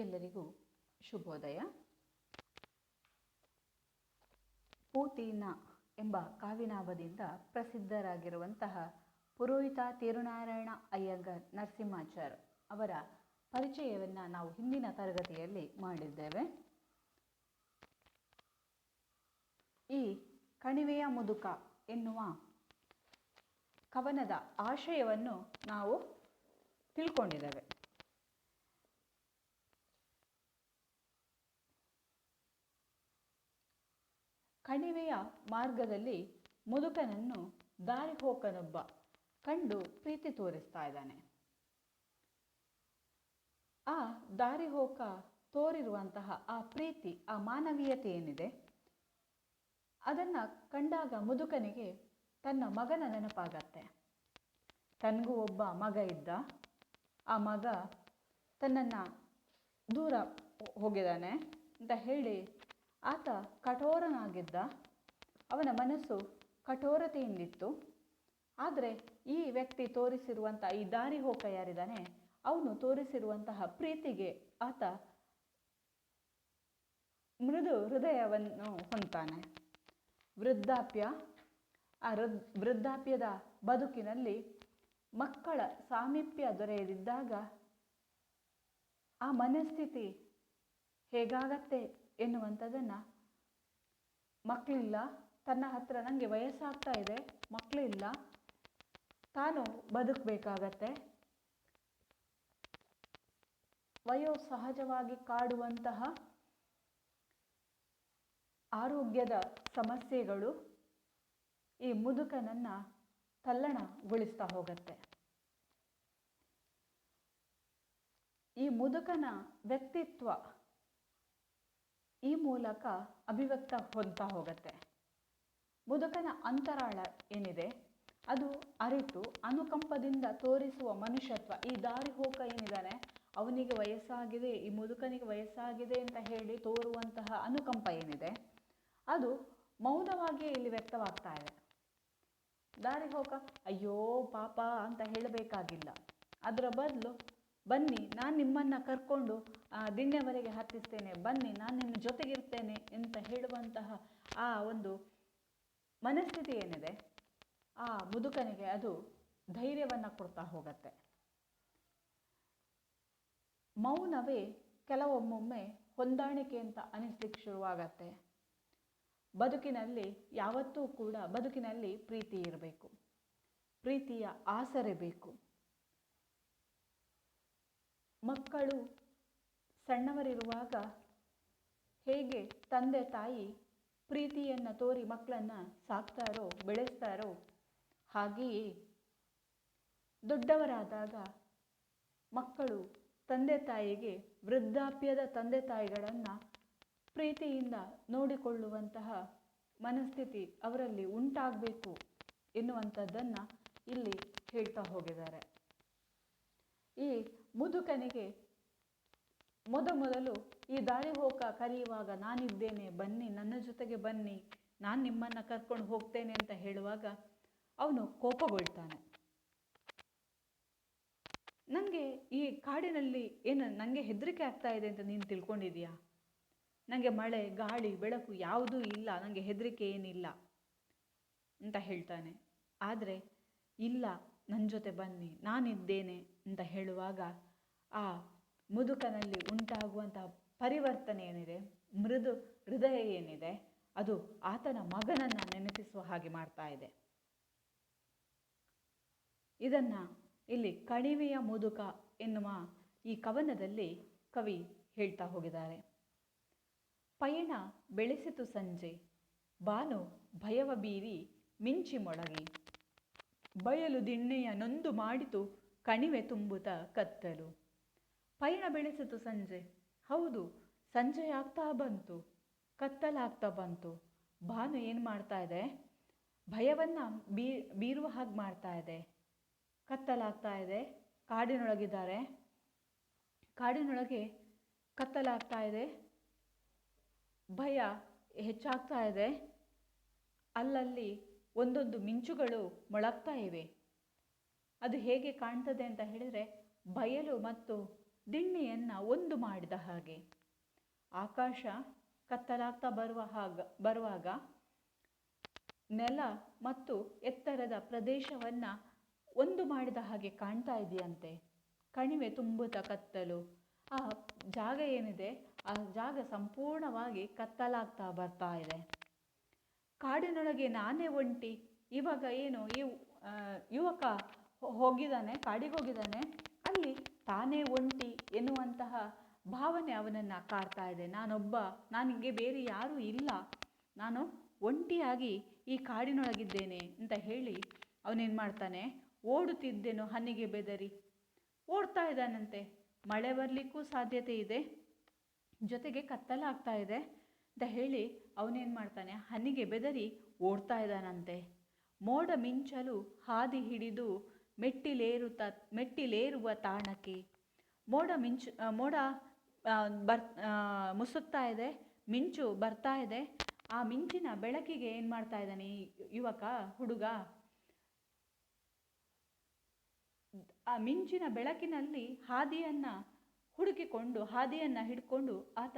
ಎಲ್ಲರಿಗೂ ಶುಭೋದಯ. ಪೂತಿನ ಎಂಬ ಕಾವ್ಯನಾಮದಿಂದ ಪ್ರಸಿದ್ಧರಾಗಿರುವಂತಹ ಪುರೋಹಿತ ತಿರುನಾರಾಯಣ ಅಯ್ಯಂಗಾರ್ ನರಸಿಂಹಾಚಾರ್ ಅವರ ಪರಿಚಯವನ್ನು ನಾವು ಹಿಂದಿನ ತರಗತಿಯಲ್ಲಿ ಮಾಡಿದ್ದೇವೆ. ಈ ಕಣಿವೆಯ ಮುದುಕ ಎನ್ನುವ ಕವನದ ಆಶಯವನ್ನು ನಾವು ತಿಳ್ಕೊಂಡಿದ್ದೇವೆ. ಕಣಿವೆಯ ಮಾರ್ಗದಲ್ಲಿ ಮುದುಕನನ್ನು ದಾರಿಹೋಕನೊಬ್ಬ ಕಂಡು ಪ್ರೀತಿ ತೋರಿಸ್ತಾ ಇದ್ದಾನೆ. ಆ ದಾರಿಹೋಕ ತೋರಿರುವಂತಹ ಆ ಪ್ರೀತಿ, ಆ ಮಾನವೀಯತೆ ಏನಿದೆ, ಅದನ್ನು ಕಂಡಾಗ ಮುದುಕನಿಗೆ ತನ್ನ ಮಗನ ನೆನಪಾಗತ್ತೆ. ತನಗೂ ಒಬ್ಬ ಮಗ ಇದ್ದ. ಆ ಮಗ ತನ್ನನ್ನು ದೂರ ಹೋಗಿದ್ದಾನೆ ಅಂತ ಹೇಳಿ ಆತ ಕಠೋರನಾಗಿದ್ದ. ಅವನ ಮನಸ್ಸು ಕಠೋರತೆಯಿಂದಿತ್ತು. ಆದರೆ ಈ ವ್ಯಕ್ತಿ ತೋರಿಸಿರುವಂಥ ಈ ದಾರಿಹೋಕ ಯಾರಿದ್ದಾನೆ, ಅವನು ತೋರಿಸಿರುವಂತಹ ಪ್ರೀತಿಗೆ ಆತ ಮೃದು ಹೃದಯವನ್ನು ಹೊಂದ್ತಾನೆ. ವೃದ್ಧಾಪ್ಯದ ಬದುಕಿನಲ್ಲಿ ಮಕ್ಕಳ ಸಾಮೀಪ್ಯ ದೊರೆಯದಿದ್ದಾಗ ಆ ಮನಸ್ಥಿತಿ ಹೇಗಾಗತ್ತೆ ಎನ್ನುವಂಥದ್ದನ್ನು, ಮಕ್ಕಳಿಲ್ಲ, ತನ್ನ ಹತ್ರ ನನಗೆ ವಯಸ್ಸಾಗ್ತಾ ಇದೆ, ಮಕ್ಕಳಿಲ್ಲ, ತಾನು ಬದುಕಬೇಕಾಗತ್ತೆ, ವಯೋಸಹಜವಾಗಿ ಕಾಡುವಂತಹ ಆರೋಗ್ಯದ ಸಮಸ್ಯೆಗಳು ಈ ಮುದುಕನನ್ನು ತಲ್ಲಣಗೊಳಿಸ್ತಾ ಹೋಗುತ್ತೆ. ಈ ಮುದುಕನ ವ್ಯಕ್ತಿತ್ವ ಈ ಮೂಲಕ ಅಭಿವ್ಯಕ್ತ ಹೊಂದ್ತಾ ಹೋಗುತ್ತೆ. ಮುದುಕನ ಅಂತರಾಳ ಏನಿದೆ ಅದು ಅರಿತು ಅನುಕಂಪದಿಂದ ತೋರಿಸುವ ಮನುಷ್ಯತ್ವ. ಈ ದಾರಿಹೋಕ ಏನಿದ್ದಾನೆ, ಅವನಿಗೆ ವಯಸ್ಸಾಗಿದೆ, ಈ ಮುದುಕನಿಗೆ ವಯಸ್ಸಾಗಿದೆ ಅಂತ ಹೇಳಿ ತೋರುವಂತಹ ಅನುಕಂಪ ಏನಿದೆ, ಅದು ಮೌನವಾಗಿಯೇ ಇಲ್ಲಿ ವ್ಯಕ್ತವಾಗ್ತಾ ಇದೆ. ದಾರಿಹೋಕ ಅಯ್ಯೋ ಪಾಪ ಅಂತ ಹೇಳಬೇಕಾಗಿಲ್ಲ. ಅದರ ಬದಲು ಬನ್ನಿ, ನಾನು ನಿಮ್ಮನ್ನು ಕರ್ಕೊಂಡು ದಿಣ್ಣೆವರೆಗೆ ಹತ್ತಿಸ್ತೇನೆ, ಬನ್ನಿ ನಾನು ನಿಮ್ಮ ಜೊತೆಗಿರ್ತೇನೆ ಅಂತ ಹೇಳುವಂತಹ ಆ ಒಂದು ಮನಸ್ಥಿತಿ ಏನಿದೆ, ಆ ಮುದುಕನಿಗೆ ಅದು ಧೈರ್ಯವನ್ನು ಕೊಡ್ತಾ ಹೋಗುತ್ತೆ. ಮೌನವೇ ಕೆಲವೊಮ್ಮೊಮ್ಮೆ ಹೊಂದಾಣಿಕೆ ಅಂತ ಅನಿಸ್ಲಿಕ್ಕೆ ಶುರುವಾಗತ್ತೆ. ಬದುಕಿನಲ್ಲಿ ಯಾವತ್ತೂ ಕೂಡ ಬದುಕಿನಲ್ಲಿ ಪ್ರೀತಿ ಇರಬೇಕು, ಪ್ರೀತಿಯ ಆಸರೆ ಬೇಕು. ಮಕ್ಕಳು ಸಣ್ಣವರಿರುವಾಗ ಹೇಗೆ ತಂದೆ ತಾಯಿ ಪ್ರೀತಿಯನ್ನು ತೋರಿ ಮಕ್ಕಳನ್ನು ಸಾಕ್ತಾರೋ ಬೆಳೆಸ್ತಾರೋ, ಹಾಗೆಯೇ ದೊಡ್ಡವರಾದಾಗ ಮಕ್ಕಳು ತಂದೆ ತಾಯಿಗೆ, ವೃದ್ಧಾಪ್ಯದ ತಂದೆ ತಾಯಿಗಳನ್ನು ಪ್ರೀತಿಯಿಂದ ನೋಡಿಕೊಳ್ಳುವಂತಹ ಮನಸ್ಥಿತಿ ಅವರಲ್ಲಿ ಉಂಟಾಗಬೇಕು ಎನ್ನುವಂಥದ್ದನ್ನು ಇಲ್ಲಿ ಹೇಳ್ತಾ ಹೋಗಿದ್ದಾರೆ. ಈ ಮುದುಕನಿಗೆ ಮೊದಲು ಈ ದಾರಿಹೋಕ ಕರೆಯುವಾಗ ನಾನಿದ್ದೇನೆ, ಬನ್ನಿ ನನ್ನ ಜೊತೆಗೆ ಬನ್ನಿ, ನಾನು ನಿಮ್ಮನ್ನು ಕರ್ಕೊಂಡು ಹೋಗ್ತೇನೆ ಅಂತ ಹೇಳುವಾಗ ಅವನು ಕೋಪಗೊಳ್ತಾನೆ. ನನಗೆ ಈ ಕಾಡಿನಲ್ಲಿ ನನಗೆ ಹೆದರಿಕೆ ಆಗ್ತಾ ಇದೆ ಅಂತ ನೀನು ತಿಳ್ಕೊಂಡಿದೀಯಾ? ನನಗೆ ಮಳೆ ಗಾಳಿ ಬೆಳಕು ಯಾವುದೂ ಇಲ್ಲ, ನನಗೆ ಹೆದರಿಕೆ ಏನಿಲ್ಲ ಅಂತ ಹೇಳ್ತಾನೆ. ಆದರೆ ಇಲ್ಲ, ನನ್ನ ಜೊತೆ ಬನ್ನಿ, ನಾನಿದ್ದೇನೆ ಅಂತ ಹೇಳುವಾಗ ಆ ಮುದುಕನಲ್ಲಿ ಉಂಟಾಗುವಂತಹ ಪರಿವರ್ತನೆ ಏನಿದೆ, ಮೃದು ಹೃದಯ ಏನಿದೆ, ಅದು ಆತನ ಮಗನನ್ನು ನೆನಪಿಸುವ ಹಾಗೆ ಮಾಡ್ತಾ ಇದೆ. ಇದನ್ನು ಇಲ್ಲಿ ಕಣಿವೆಯ ಮುದುಕ ಎನ್ನುವ ಈ ಕವನದಲ್ಲಿ ಕವಿ ಹೇಳ್ತಾ ಹೋಗಿದ್ದಾರೆ. ಪಯಣ ಬೆಳೆಸಿತು ಸಂಜೆ, ಬಾನು ಭಯವ ಬೀರಿ ಮಿಂಚಿ ಮೊಳಗಿ, ಬಯಲು ದಿಣ್ಣೆಯ ನೊಂದು ಮಾಡಿತು ಕಣಿವೆ ತುಂಬುತ್ತ ಕತ್ತಲು. ಪಯಣ ಬೆಳೆಸಿತು ಸಂಜೆ, ಹೌದು ಸಂಜೆ ಆಗ್ತಾ ಬಂತು, ಕತ್ತಲಾಗ್ತಾ ಬಂತು. ಬಾನು ಏನು ಮಾಡ್ತಾ ಇದೆ, ಭಯವನ್ನು ಬೀರುವ ಹಾಗೆ ಮಾಡ್ತಾ ಇದೆ. ಕತ್ತಲಾಗ್ತಾ ಇದೆ, ಕಾಡಿನೊಳಗಿದ್ದಾರೆ, ಕಾಡಿನೊಳಗೆ ಕತ್ತಲಾಗ್ತಾ ಇದೆ, ಭಯ ಹೆಚ್ಚಾಗ್ತಾ ಇದೆ, ಅಲ್ಲಲ್ಲಿ ಒಂದೊಂದು ಮಿಂಚುಗಳು ಮೊಳಗ್ತಾ ಇವೆ. ಅದು ಹೇಗೆ ಕಾಣ್ತದೆ ಅಂತ ಹೇಳಿದರೆ, ಬಯಲು ಮತ್ತು ದಿಣ್ಣೆಯನ್ನು ಒಂದು ಮಾಡಿದ ಹಾಗೆ. ಆಕಾಶ ಕತ್ತಲಾಗ್ತಾ ಬರುವಾಗ ನೆಲ ಮತ್ತು ಎತ್ತರದ ಪ್ರದೇಶವನ್ನು ಒಂದು ಮಾಡಿದ ಹಾಗೆ ಕಾಣ್ತಾ ಇದೆಯಂತೆ. ಕಣಿವೆ ತುಂಬುತ್ತಾ ಕತ್ತಲು. ಆ ಜಾಗ ಏನಿದೆ, ಆ ಜಾಗ ಸಂಪೂರ್ಣವಾಗಿ ಕತ್ತಲಾಗ್ತಾ ಬರ್ತಾ ಇದೆ. ಕಾಡಿನೊಳಗೆ ನಾನೇ ಒಂಟಿ. ಇವಾಗ ಏನು ಯುವಕ ಹೋಗಿದ್ದಾನೆ, ಕಾಡಿಗೆ ಹೋಗಿದ್ದಾನೆ. ಅಲ್ಲಿ ತಾನೇ ಒಂಟಿ ಎನ್ನುವಂತಹ ಭಾವನೆ ಅವನನ್ನು ಕಾಡ್ತಾ ಇದೆ. ನನಗೆ ಬೇರೆ ಯಾರೂ ಇಲ್ಲ, ನಾನು ಒಂಟಿಯಾಗಿ ಈ ಕಾಡಿನೊಳಗಿದ್ದೇನೆ ಅಂತ ಹೇಳಿ ಅವನೇನು ಮಾಡ್ತಾನೆ, ಓಡುತ್ತಿದ್ದೇನೋ ಹನಿಗೆ ಬೆದರಿ ಓಡ್ತಾ ಇದ್ದಾನಂತೆ. ಮಳೆ ಬರಲಿಕ್ಕೂ ಸಾಧ್ಯತೆ ಇದೆ, ಜೊತೆಗೆ ಕತ್ತಲಾಗ್ತಾ ಇದೆ ಅಂತ ಹೇಳಿ ಅವನೇನು ಮಾಡ್ತಾನೆ, ಹನಿಗೆ ಬೆದರಿ ಓಡ್ತಾ ಇದ್ದಾನಂತೆ. ಮೋಡ ಮಿಂಚಲು ಹಾದಿ ಹಿಡಿದು ಮೆಟ್ಟಿಲೇರುವ ತಾಣಕ್ಕೆ. ಮೋಡ ಮುಸುಕ್ತಾ ಇದೆ, ಮಿಂಚು ಬರ್ತಾ ಇದೆ. ಆ ಮಿಂಚಿನ ಬೆಳಕಿಗೆ ಏನು ಮಾಡ್ತಾ ಇದ್ದಾನೆ ಈ ಹುಡುಗ, ಆ ಮಿಂಚಿನ ಬೆಳಕಿನಲ್ಲಿ ಹಾದಿಯನ್ನು ಹಿಡ್ಕೊಂಡು ಆತ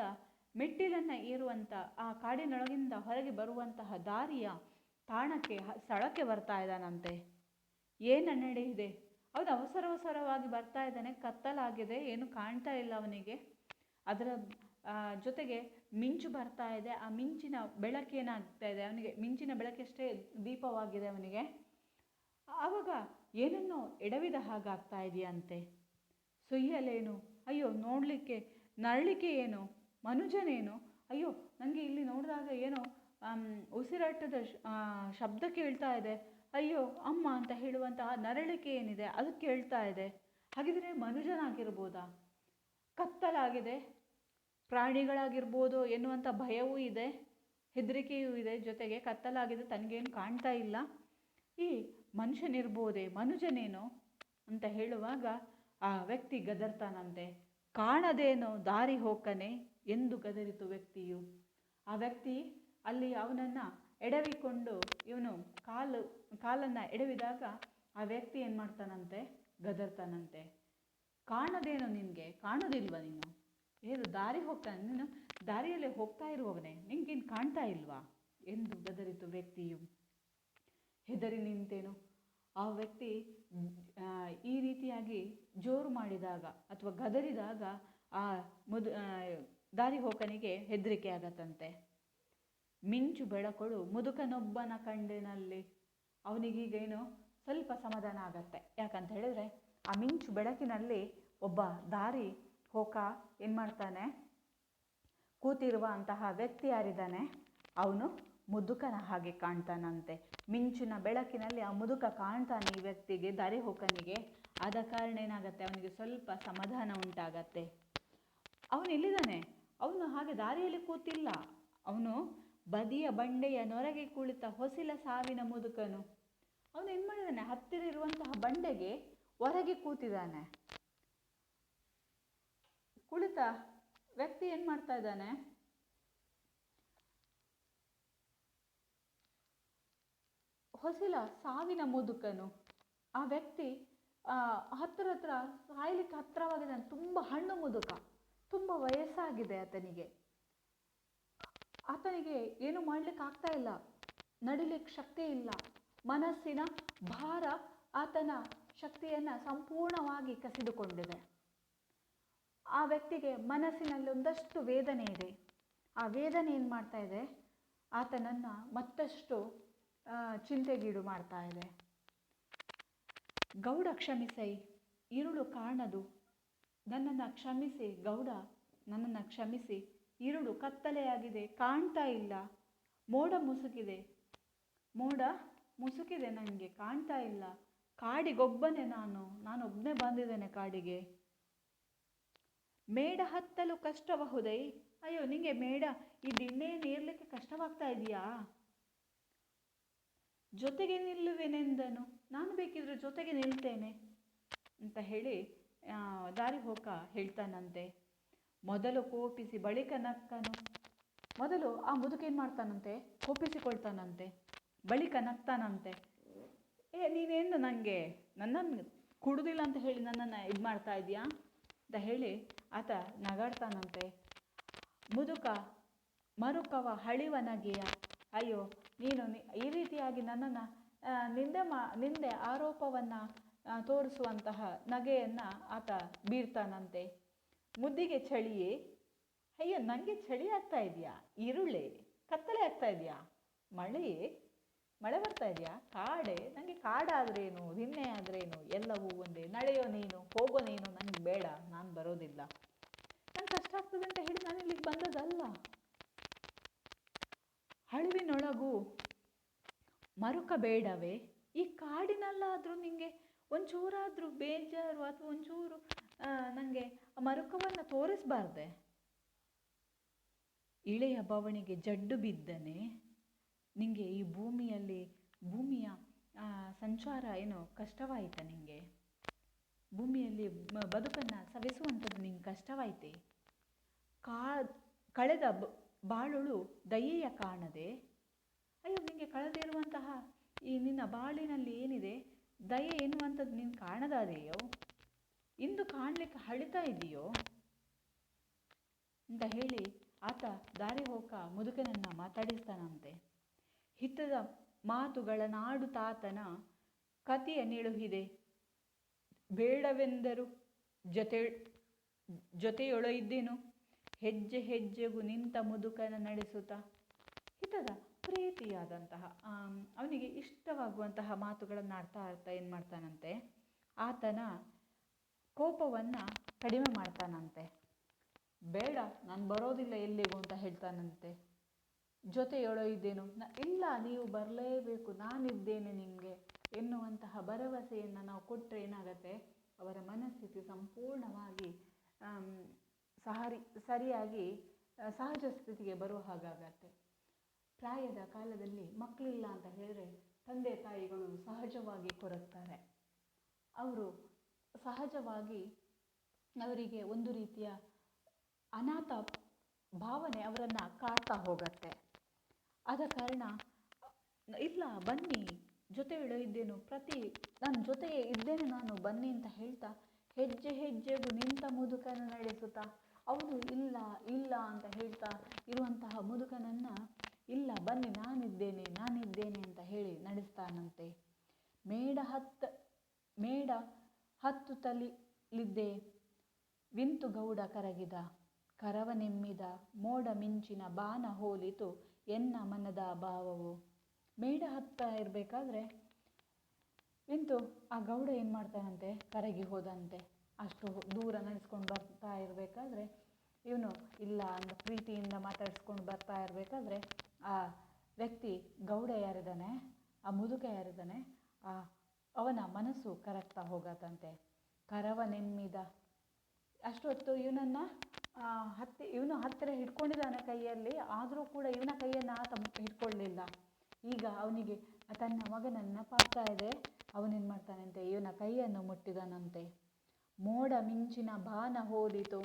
ಮೆಟ್ಟಿಲನ್ನು ಏರುವಂಥ ಆ ಕಾಡಿನೊಳಗಿಂದ ಹೊರಗೆ ಬರುವಂತಹ ದಾರಿಯ ತಾಣಕ್ಕೆ ಸ್ಥಳಕ್ಕೆ ಬರ್ತಾ ಇದ್ದಾನಂತೆ. ಏನು ನಡೆಯಿದೆ? ಅವನು ಅವಸರವಾಗಿ ಬರ್ತಾ ಇದ್ದಾನೆ, ಕತ್ತಲಾಗಿದೆ, ಏನು ಕಾಣ್ತಾ ಇಲ್ಲ ಅವನಿಗೆ. ಅದರ ಜೊತೆಗೆ ಮಿಂಚು ಬರ್ತಾ ಇದೆ. ಆ ಮಿಂಚಿನ ಬೆಳಕೇನಾಗ್ತಾ ಇದೆ ಅವನಿಗೆ, ಮಿಂಚಿನ ಬೆಳಕಷ್ಟೇ ದೀಪವಾಗಿದೆ ಅವನಿಗೆ. ಆವಾಗ ಏನನ್ನೋ ಎಡವಿದ ಹಾಗಾಗ್ತಾ ಇದೆಯಂತೆ. ಸುಯ್ಯಲೇನು, ಅಯ್ಯೋ ನೋಡಲಿಕ್ಕೆ ನರಳಿಕೆ ಏನು, ಮನುಜನೇನು, ಅಯ್ಯೋ ನನಗೆ ಇಲ್ಲಿ ನೋಡಿದಾಗ ಏನೋ ಉಸಿರಾಟದ ಶಬ್ದ ಕೇಳ್ತಾ ಇದೆ, ಅಯ್ಯೋ ಅಮ್ಮ ಅಂತ ಹೇಳುವಂತಹ ನರಳಿಕೆ ಏನಿದೆ ಅದು ಕೇಳ್ತಾ ಇದೆ. ಹಾಗಿದ್ರೆ ಮನುಜನಾಗಿರ್ಬೋದಾ? ಕತ್ತಲಾಗಿದೆ, ಪ್ರಾಣಿಗಳಾಗಿರ್ಬೋದು ಎನ್ನುವಂಥ ಭಯವೂ ಇದೆ, ಹೆದರಿಕೆಯೂ ಇದೆ. ಜೊತೆಗೆ ಕತ್ತಲಾಗಿದೆ, ತನಗೇನು ಕಾಣ್ತಾ ಇಲ್ಲ, ಈ ಮನುಷ್ಯನಿರ್ಬೋದೇ, ಮನುಜನೇನೋ ಅಂತ ಹೇಳುವಾಗ ಆ ವ್ಯಕ್ತಿ ಗದರ್ತಾನಂತೆ. ಕಾಣದೇನೋ ದಾರಿ ಹೋಕನೆ ಎಂದು ಗದರಿತು ವ್ಯಕ್ತಿಯು. ಆ ವ್ಯಕ್ತಿ ಅಲ್ಲಿ ಅವನನ್ನು ಎಡವಿಕೊಂಡು ಇವನು ಕಾಲನ್ನು ಎಡವಿದಾಗ ಆ ವ್ಯಕ್ತಿ ಏನು ಮಾಡ್ತಾನಂತೆ, ಗದರ್ತಾನಂತೆ. ಕಾಣದೇನೋ, ನಿನಗೆ ಕಾಣೋದಿಲ್ವ? ನೀನು ಏನು ದಾರಿ ಹೋಗ್ತಾನೆ, ನೀನು ದಾರಿಯಲ್ಲಿ ಹೋಗ್ತಾ ಇರುವವನೇ, ನಿಂಗೇನು ಕಾಣ್ತಾ ಇಲ್ವಾ ಎಂದು ಗದರಿತು ವ್ಯಕ್ತಿಯು. ಹೆದರಿ ನಿಂತೇನು. ಆ ವ್ಯಕ್ತಿ ಈ ರೀತಿಯಾಗಿ ಜೋರು ಮಾಡಿದಾಗ ಅಥವಾ ಗದರಿದಾಗ ಆ ದಾರಿ ಹೋಕನಿಗೆ ಹೆದರಿಕೆ ಆಗತ್ತಂತೆ. ಮಿಂಚು ಬೆಳಕೊಳು ಮುದುಕನೊಬ್ಬನ ಕಂಡಿನಲ್ಲಿ. ಅವನಿಗೀಗೇನು ಸ್ವಲ್ಪ ಸಮಾಧಾನ ಆಗತ್ತೆ. ಯಾಕಂತ ಹೇಳಿದ್ರೆ ಆ ಮಿಂಚು ಬೆಳಕಿನಲ್ಲಿ ಒಬ್ಬ ದಾರಿ ಹೋಕ ಏನು ಮಾಡ್ತಾನೆ, ಕೂತಿರುವ ಅಂತಹ ವ್ಯಕ್ತಿ ಯಾರಿದ್ದಾನೆ ಅವನು ಮುದುಕನ ಹಾಗೆ ಕಾಣ್ತಾನಂತೆ. ಮಿಂಚಿನ ಬೆಳಕಿನಲ್ಲಿ ಆ ಮುದುಕ ಕಾಣ್ತಾನೆ ಈ ವ್ಯಕ್ತಿಗೆ, ದಾರಿ ಹೋಕನಿಗೆ. ಆದ ಕಾರಣ ಏನಾಗತ್ತೆ, ಅವನಿಗೆ ಸ್ವಲ್ಪ ಸಮಾಧಾನ ಉಂಟಾಗತ್ತೆ. ಅವನು ಎಲ್ಲಿದ್ದಾನೆ? ಅವನು ಹಾಗೆ ದಾರಿಯಲ್ಲಿ ಕೂತಿಲ್ಲ, ಅವನು ಬದಿಯ ಬಂಡೆಯ ನೊರಗೆ ಕುಳಿತ ಹೊಸಿಲ ಸಾವಿನ ಮುದುಕನು. ಅವನು ಏನು ಮಾಡಿದ್ದಾನೆ, ಹತ್ತಿರ ಇರುವಂತಹ ಬಂಡೆಗೆ ಹೊರಗೆ ಕೂತಿದ್ದಾನೆ. ಕುಳಿತ ವ್ಯಕ್ತಿ ಏನು ಮಾಡ್ತಾ ಇದ್ದಾನೆ, ಹೊಸಿಲ ಸಾವಿನ ಮುದುಕನು. ಆ ವ್ಯಕ್ತಿ ಹತ್ರ ಸಾಯಲಿಕ್ಕೆ ಹತ್ತಿರವಾಗಿದ್ದಾನೆ. ತುಂಬ ಹಣ್ಣು ಮುದುಕ, ತುಂಬ ವಯಸ್ಸಾಗಿದೆ ಆತನಿಗೆ. ಏನು ಮಾಡ್ಲಿಕ್ಕೆ ಆಗ್ತಾ ಇಲ್ಲ, ನಡಿಲಿಕ್ಕೆ ಶಕ್ತಿ ಇಲ್ಲ. ಮನಸ್ಸಿನ ಭಾರ ಆತನ ಶಕ್ತಿಯನ್ನು ಸಂಪೂರ್ಣವಾಗಿ ಕಸಿದುಕೊಂಡಿದೆ. ಆ ವ್ಯಕ್ತಿಗೆ ಮನಸ್ಸಿನಲ್ಲಿ ಒಂದಷ್ಟು ವೇದನೆ ಇದೆ. ಆ ವೇದನೆ ಏನು ಮಾಡ್ತಾ ಇದೆ, ಆತನನ್ನು ಮತ್ತಷ್ಟು ಚಿಂತೆಗೀಡು ಮಾಡ್ತಾ ಇದೆ. ಗೌಡ ಕ್ಷಮಿಸೈ, ಇರುಳು ಕಾಣದು, ನನ್ನನ್ನು ಕ್ಷಮಿಸಿ ಗೌಡ, ನನ್ನನ್ನು ಕ್ಷಮಿಸಿ, ಇರುಳು ಕತ್ತಲೆಯಾಗಿದೆ, ಕಾಣ್ತಾ ಇಲ್ಲ. ಮೋಡ ಮುಸುಕಿದೆ, ನನಗೆ ಕಾಣ್ತಾ ಇಲ್ಲ. ಕಾಡಿಗೊಬ್ಬನೇ ನಾನೊಬ್ಬನೇ ಬಂದಿದ್ದೇನೆ ಕಾಡಿಗೆ. ಮೇಡ ಹತ್ತಲು ಕಷ್ಟಬಹುದೈ, ಅಯ್ಯೋ ನಿಂಗೆ ಈ ದಿಣ್ಣೆಯನ್ನು ಏರ್ಲಿಕ್ಕೆ ಕಷ್ಟವಾಗ್ತಾ ಇದೆಯಾ? ಜೊತೆಗೆ ನಿಲ್ಲುವೆನೆಂದನು, ನಾನು ಬೇಕಿದ್ರೆ ಜೊತೆಗೆ ನಿಲ್ತೇನೆ ಅಂತ ಹೇಳಿ ದಾರಿ ಹೋಕ ಹೇಳ್ತಾನಂತೆ. ಮೊದಲು ಕೋಪಿಸಿ ಬಳಿಕ ನಕ್ಕನು. ಮೊದಲು ಆ ಮುದುಕ ಏನು ಮಾಡ್ತಾನಂತೆ, ಕೋಪಿಸಿಕೊಳ್ತಾನಂತೆ, ಬಳಿಕ ನಗ್ತಾನಂತೆ. ನೀನೇನು ನನ್ನನ್ನು ಕುಡುದಿಲ್ಲ ಅಂತ ಹೇಳಿ ನನ್ನನ್ನು ಇದು ಮಾಡ್ತಾ ಇದೆಯಾ? ಅಂತ ಹೇಳಿ ಆತ ನಗಾಡ್ತಾನಂತೆ. ಮುದುಕ ಮರುಕವ ಹಳಿವ ನಗೆಯ. ಅಯ್ಯೋ, ನೀನು ಈ ರೀತಿಯಾಗಿ ನನ್ನನ್ನು ನಿಂದೆ ಆರೋಪವನ್ನು ತೋರಿಸುವಂತಹ ನಗೆಯನ್ನು ಆತ ಬೀರ್ತಾನಂತೆ. ಮುದ್ದಿಗೆ ಚಳಿಯೇ, ಅಯ್ಯೋ ನನಗೆ ಚಳಿ ಆಗ್ತಾ ಇದೆಯಾ, ಈರುಳ್ಳಿ ಕತ್ತಲೆ ಆಗ್ತಾ ಇದೆಯಾ, ಮಳೆಯೇ ಮಳೆ ಬರ್ತಾ ಇದೆಯಾ, ಕಾಡೆ ನನಗೆ ಕಾಡಾದ್ರೇನು ದಿನ್ನೆ ಆದ್ರೇನು ಎಲ್ಲವೂ ಒಂದೇ, ನಡೆಯೋ ನೀನು ಹೋಗೋ ನೀನು, ನನಗೆ ಬೇಡ, ನಾನು ಬರೋದಿಲ್ಲ, ನನಗೆ ಕಷ್ಟ ಆಗ್ತದೆ ಅಂತ ಹೇಳಿ ನಾನು ಇಲ್ಲಿಗೆ ಬಂದದಲ್ಲ. ಹಳುವಿನೊಳಗೂ ಮರುಕ ಬೇಡವೇ, ಈ ಕಾಡಿನಲ್ಲಾದರೂ ನಿಮಗೆ ಒಂಚೂರಾದರೂ ಬೇಜಾರು ಅಥವಾ ಒಂಚೂರು ನನಗೆ ಮರುಕವನ್ನು ತೋರಿಸಬಾರ್ದೆ. ಇಳೆಯ ಬವಣಿಗೆ ಜಡ್ಡು ಬಿದ್ದನೆ, ನಿಮಗೆ ಈ ಭೂಮಿಯ ಸಂಚಾರ ಏನೋ ಕಷ್ಟವಾಯಿತಾ, ನಿಮಗೆ ಭೂಮಿಯಲ್ಲಿ ಬದುಕನ್ನು ಸವೆಸುವಂಥದ್ದು ನಿಂಗೆ ಕಷ್ಟವಾಯಿತೆ. ಕಳೆದ ಬಾಳುಳು ದಯೆಯ ಕಾಣದೆ, ಅಯ್ಯೋ ನಿನಗೆ ಕಳೆದಿರುವಂತಹ ಈ ನಿನ್ನ ಬಾಳಿನಲ್ಲಿ ಏನಿದೆ ದಯೆ ಎನ್ನುವಂಥದ್ದು ನೀನು ಕಾಣದಾದೆಯೋ, ಇಂದು ಕಾಣಲಿಕ್ಕೆ ಹಳಿತಾ ಇದೆಯೋ ಅಂತ ಹೇಳಿ ಆತ ದಾರಿ ಹೋಗ ಮುದುಕನನ್ನು ಮಾತಾಡಿಸ್ತಾನಂತೆ. ಹಿತದ ಮಾತುಗಳ ನಾಡು ತಾತನ ಕತಿಯ ನಿಳುಹಿದೆ, ಬೇಡವೆಂದರು ಜೊತೆಯೊಳೊಯ್ದೆನು, ಹೆಜ್ಜೆ ಹೆಜ್ಜೆಗೂ ನಿಂತ ಮುದುಕನ ನಡೆಸುತ್ತಾ. ಹಿತದ ಪ್ರೀತಿಯಾದಂತಹ ಅವನಿಗೆ ಇಷ್ಟವಾಗುವಂತಹ ಮಾತುಗಳನ್ನು ಆಡ್ತಾ ಏನು ಮಾಡ್ತಾನಂತೆ, ಆತನ ಕೋಪವನ್ನು ಕಡಿಮೆ ಮಾಡ್ತಾನಂತೆ. ಬೇಡ, ನಾನು ಬರೋದಿಲ್ಲ ಎಲ್ಲಿಗೂ ಅಂತ ಹೇಳ್ತಾನಂತೆ. ಜೊತೆಯೊಳೊಯ್ದೇನು, ಇಲ್ಲ ನೀವು ಬರಲೇಬೇಕು, ನಾನಿದ್ದೇನೆ ನಿಮಗೆ ಎನ್ನುವಂತಹ ಭರವಸೆಯನ್ನು ನಾವು ಕೊಟ್ಟರೆ ಏನಾಗತ್ತೆ, ಅವರ ಮನಸ್ಥಿತಿ ಸಂಪೂರ್ಣವಾಗಿ ಸರಿಯಾಗಿ ಸಹಜ ಸ್ಥಿತಿಗೆ ಬರುವ ಹಾಗಾಗತ್ತೆ. ಪ್ರಾಯದ ಕಾಲದಲ್ಲಿ ಮಕ್ಕಳಿಲ್ಲ ಅಂತ ಹೇಳಿದ್ರೆ ತಂದೆ ತಾಯಿಗಳು ಸಹಜವಾಗಿ ಕೊರಗ್ತಾರೆ. ಅವರು ಸಹಜವಾಗಿ ಅವರಿಗೆ ಒಂದು ರೀತಿಯ ಅನಾಥ ಭಾವನೆ ಅವರನ್ನು ಕಾಡ್ತಾ ಹೋಗತ್ತೆ. ಆದ ಕಾರಣ ಇಲ್ಲ ಬನ್ನಿ, ಜೊತೆ ಇದ್ದೇನು, ನನ್ನ ಜೊತೆಗೆ ಇದ್ದೇನೆ ನಾನು, ಬನ್ನಿ ಅಂತ ಹೇಳ್ತಾ ಹೆಜ್ಜೆ ಹೆಜ್ಜೆಗೂ ನಿಂತ ಮುದುಕನ ನಡೆಸುತ್ತಾ, ಅವನು ಇಲ್ಲ ಇಲ್ಲ ಅಂತ ಹೇಳ್ತಾ ಇರುವಂತಹ ಮುದುಕನನ್ನು ಇಲ್ಲ ಬನ್ನಿ ನಾನಿದ್ದೇನೆ ಅಂತ ಹೇಳಿ ನಡೆಸ್ತಾನಂತೆ. ಮೇಡ ಹತ್ತುತ್ತಲಿದ್ದೆ ವಿಂತು ಗೌಡ ಕರಗಿದ, ಕರವ ನೆಮ್ಮಿದ ಮೋಡ ಮಿಂಚಿನ ಬಾನ ಹೋಲಿತು ಎನ್ನ ಮನದ ಭಾವವು. ಮೇಡ ಹತ್ತಾ ಇರಬೇಕಾದ್ರೆ ವಿಂತು ಆ ಗೌಡ ಏನು ಮಾಡ್ತಾನಂತೆ, ಕರಗಿ ಹೋದಂತೆ. ಅಷ್ಟು ದೂರ ನಡೆಸ್ಕೊಂಡು ಬರ್ತಾ ಇರಬೇಕಾದ್ರೆ ಇವನು ಇಲ್ಲ ಅಂತ ಪ್ರೀತಿಯಿಂದ ಮಾತಾಡಿಸ್ಕೊಂಡು ಬರ್ತಾ ಇರಬೇಕಾದ್ರೆ ಆ ವ್ಯಕ್ತಿ ಗೌಡ ಯಾರಿದ್ದಾನೆ, ಆ ಮುದುಕ ಯಾರಿದ್ದಾನೆ, ಅವನ ಮನಸ್ಸು ಕರಗ್ತಾ ಹೋಗತ್ತಂತೆ. ಕರವ ನೆಮ್ಮಿದ, ಅಷ್ಟೊತ್ತು ಇವನು ಹತ್ತಿರ ಹಿಡ್ಕೊಂಡಿದ್ದಾನೆ ಕೈಯಲ್ಲಿ, ಆದರೂ ಕೂಡ ಇವನ ಕೈಯನ್ನು ಆತ ಹಿಡ್ಕೊಳ್ಳಲಿಲ್ಲ. ಈಗ ಅವನಿಗೆ ತನ್ನ ಮಗನನ್ನು ನೆನಪಾಗ್ತಾ ಇದೆ. ಅವನೇನು ಮಾಡ್ತಾನಂತೆ, ಇವನ ಕೈಯನ್ನು ಮುಟ್ಟಿದಾನಂತೆ. ಮೋಡ ಮಿಂಚಿನ ಬಾನ ಹೋಲಿತು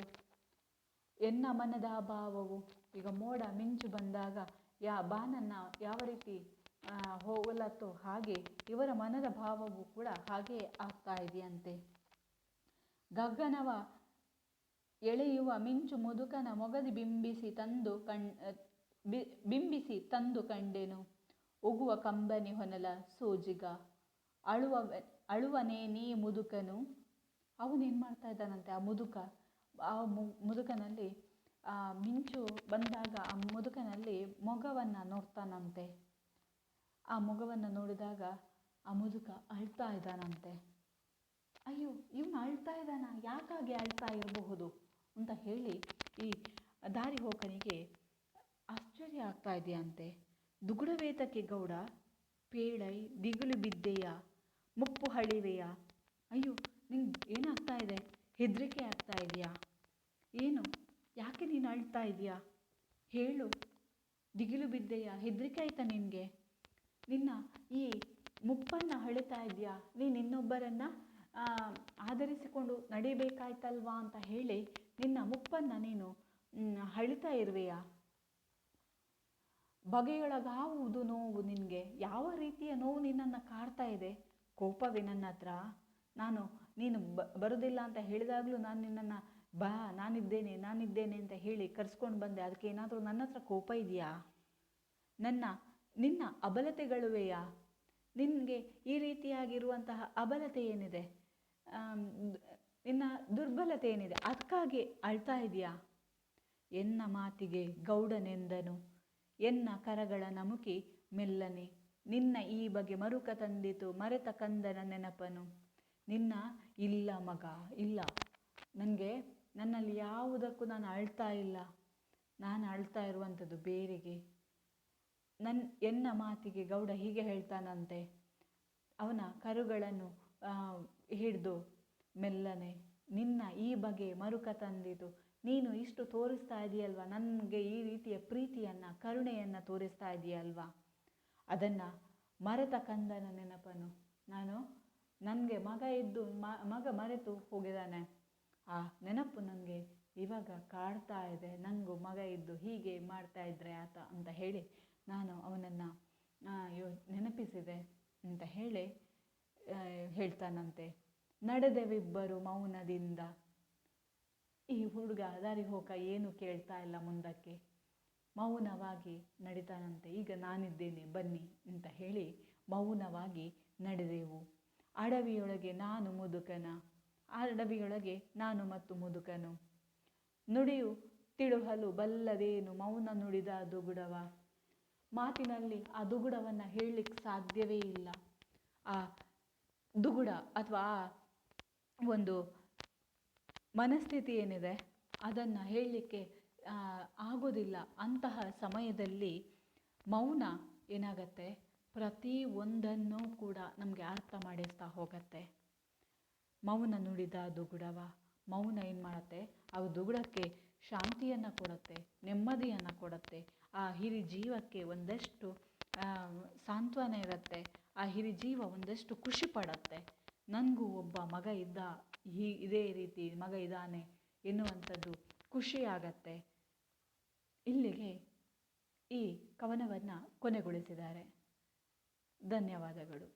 ಎನ್ನ ಮನದ ಭಾವವು. ಈಗ ಮೋಡ ಮಿಂಚು ಬಂದಾಗ ಬಾನನ್ನು ಯಾವ ರೀತಿ ಹೋಲತ್ತೋ ಹಾಗೆ ಇವರ ಮನದ ಭಾವವು ಕೂಡ ಹಾಗೇ ಆಗ್ತಾ ಇದೆಯಂತೆ. ಗಗನವ ಎಳೆಯುವ ಮಿಂಚು ಮುದುಕನ ಮೊಗದಿ ಬಿಂಬಿಸಿ ತಂದು ಕಂಡೆನು, ಉಗುವ ಕಂಬನಿ ಹೊನಲ ಸೋಜಿಗ ಅಳುವನೇ ನೀ ಮುದುಕನು. ಅವನೇನು ಮಾಡ್ತಾ ಇದ್ದಾನಂತೆ, ಆ ಮುದುಕನಲ್ಲಿ ಮಿಂಚು ಬಂದಾಗ ಆ ಮುದುಕನಲ್ಲಿ ಮೊಗವನ್ನು ನೋಡ್ತಾನಂತೆ. ಆ ಮೊಗವನ್ನು ನೋಡಿದಾಗ ಆ ಮುದುಕ ಅಳ್ತಾ ಇದ್ದಾನಂತೆ. ಅಯ್ಯೋ ಇವನು ಅಳ್ತಾ ಇದ್ದಾನ, ಯಾಕಾಗಿ ಅಳ್ತಾ ಇರಬಹುದು ಅಂತ ಹೇಳಿ ಈ ದಾರಿ ಹೋಕನಿಗೆ ಆಶ್ಚರ್ಯ ಆಗ್ತಾ ಇದೆಯಂತೆ. ದುಗುಡವೇತಕ್ಕೆ ಗೌಡ ಪೇಳೈ ದಿಗುಲು ಬಿದ್ದೆಯ ಮುಪ್ಪು ಹಳಿವೆಯ. ಅಯ್ಯೋ ನಿಂಗೆ ಏನಾಗ್ತಾ ಇದೆ, ಹೆದರಿಕೆ ಆಗ್ತಾ ಇದೆಯಾ, ಏನು ಯಾಕೆ ನೀನು ಅಳ್ತಾ ಇದೆಯಾ ಹೇಳು, ದಿಗಿಲು ಬಿದ್ದೆಯಾ, ಹೆದರಿಕೆ ಆಯ್ತಾ ನಿನಗೆ, ನಿನ್ನ ಈ ಮುಪ್ಪನ್ನು ಹಳಿತಾ ಇದೆಯಾ, ನೀನು ಇನ್ನೊಬ್ಬರನ್ನು ಆಧರಿಸಿಕೊಂಡು ನಡಿಬೇಕಾಯ್ತಲ್ವಾ ಅಂತ ಹೇಳಿ ನಿನ್ನ ಮುಪ್ಪನ್ನು ನೀನು ಹಳಿತಾ ಇರುವೆಯಾ, ಬಗೆಯೊಳಗಾವುದು ನೋವು ನಿನಗೆ, ಯಾವ ರೀತಿಯ ನೋವು ನಿನ್ನನ್ನು ಕಾಡ್ತಾ ಇದೆ, ಕೋಪವೇ ನನ್ನ ಹತ್ರ, ನೀನು ಬರುವುದಿಲ್ಲ ಅಂತ ಹೇಳಿದಾಗಲೂ ನಾನು ನಿನ್ನನ್ನು ಬಾ ನಾನಿದ್ದೇನೆ ನಾನಿದ್ದೇನೆ ಅಂತ ಹೇಳಿ ಕರೆಸ್ಕೊಂಡು ಬಂದೆ, ಅದಕ್ಕೆ ಏನಾದರೂ ನನ್ನ ಹತ್ರ ಕೋಪ ಇದೆಯಾ? ನಿನ್ನ ಅಬಲತೆಗಳುವೆಯಾ? ನಿನಗೆ ಈ ರೀತಿಯಾಗಿರುವಂತಹ ಅಬಲತೆ ಏನಿದೆ, ನಿನ್ನ ದುರ್ಬಲತೆ ಏನಿದೆ, ಅದಕ್ಕಾಗಿ ಅಳ್ತಾ ಇದೆಯಾ? ಎನ್ನ ಮಾತಿಗೆ ಗೌಡನೆಂದನು, ಎನ್ನ ಕರಗಳ ನಮುಕಿ ಮೆಲ್ಲನೆ, ನಿನ್ನ ಈ ಬಗೆ ಮರುಕ ತಂದಿತು ಮರೆತ ಕಂದನ ನೆನಪನು. ನಿನ್ನ ಇಲ್ಲ ಮಗ ಇಲ್ಲ, ನನ್ನಲ್ಲಿ ಯಾವುದಕ್ಕೂ ನಾನು ಅಳ್ತಾ ಇಲ್ಲ, ನಾನು ಅಳ್ತಾ ಇರುವಂಥದ್ದು ಬೇರೆಗೆ. ಎನ್ನ ಮಾತಿಗೆ ಗೌಡ ಹೀಗೆ ಹೇಳ್ತಾನಂತೆ, ಅವನ ಕರುಗಳನ್ನು ಹಿಡಿದು ಮೆಲ್ಲನೆ, ನಿನ್ನ ಈ ಬಗೆ ಮರುಕ ತಂದಿತು, ನೀನು ಇಷ್ಟು ತೋರಿಸ್ತಾ ಇದೆಯಲ್ವ ನನಗೆ, ಈ ರೀತಿಯ ಪ್ರೀತಿಯನ್ನು ಕರುಣೆಯನ್ನು ತೋರಿಸ್ತಾ ಇದೆಯಲ್ವ, ಅದನ್ನು ಮರೆತ ಕಂದನ ನೆನಪನು. ನನಗೆ ಮಗ ಇದ್ದು ಮಗ ಮರೆತು ಹೋಗಿದ್ದಾನೆ, ಆ ನೆನಪು ನನಗೆ ಇವಾಗ ಕಾಡ್ತಾ ಇದೆ, ನನಗೂ ಮಗ ಇದ್ದು ಹೀಗೆ ಮಾಡ್ತಾ ಇದ್ರೆ ಆತ ಅಂತ ಹೇಳಿ ನಾನು ಅವನನ್ನು ನೆನಪಿಸಿದೆ ಅಂತ ಹೇಳಿ ಹೇಳ್ತಾನಂತೆ. ನಡೆದೆವಿಬ್ಬರು ಮೌನದಿಂದ. ಈ ಹುಡುಗ ದಾರಿ ಹೋಗ ಏನು ಕೇಳ್ತಾ ಇಲ್ಲ ಮುಂದಕ್ಕೆ, ಮೌನವಾಗಿ ನಡಿತಾನಂತೆ. ಈಗ ನಾನಿದ್ದೇನೆ ಬನ್ನಿ ಅಂತ ಹೇಳಿ ಮೌನವಾಗಿ ನಡೆದೆವು. ಅಡವಿಯೊಳಗೆ ನಾನು ಮುದುಕನ, ಅಡವಿಯೊಳಗೆ ನಾನು ಮತ್ತು ಮುದುಕನು, ನುಡಿಯು ತಿಳುಹಲು ಬಲ್ಲದೇನು ಮೌನ ನುಡಿದ ದುಗುಡವ. ಮಾತಿನಲ್ಲಿ ಆ ದುಗುಡವನ್ನು ಹೇಳಲಿಕ್ಕೆ ಸಾಧ್ಯವೇ ಇಲ್ಲ. ಆ ದುಗುಡ ಅಥವಾ ಆ ಒಂದು ಮನಸ್ಥಿತಿ ಏನಿದೆ ಅದನ್ನು ಹೇಳಲಿಕ್ಕೆ ಆಗೋದಿಲ್ಲ. ಅಂತಹ ಸಮಯದಲ್ಲಿ ಮೌನ ಏನಾಗತ್ತೆ, ಪ್ರತಿಯೊಂದನ್ನೂ ಕೂಡ ನಮಗೆ ಅರ್ಥ ಮಾಡಿಸ್ತಾ ಹೋಗತ್ತೆ. ಮೌನ ನುಡಿದ ದುಗುಡವ, ಮೌನ ಏನು ಮಾಡುತ್ತೆ, ಆ ದುಗುಡಕ್ಕೆ ಶಾಂತಿಯನ್ನು ಕೊಡುತ್ತೆ, ನೆಮ್ಮದಿಯನ್ನು ಕೊಡುತ್ತೆ. ಆ ಹಿರಿ ಜೀವಕ್ಕೆ ಒಂದಷ್ಟು ಸಾಂತ್ವನ ಇರುತ್ತೆ, ಆ ಹಿರಿ ಜೀವ ಒಂದಷ್ಟು ಖುಷಿ ಪಡುತ್ತೆ. ನನಗೂ ಒಬ್ಬ ಮಗ ಇದ್ದ, ಇದೇ ರೀತಿ ಮಗ ಇದ್ದಾನೆ ಎನ್ನುವಂಥದ್ದು ಖುಷಿಯಾಗತ್ತೆ. ಇಲ್ಲಿಗೆ ಈ ಕವನವನ್ನು ಕೊನೆಗೊಳಿಸಿದ್ದಾರೆ. ಧನ್ಯವಾದಗಳು.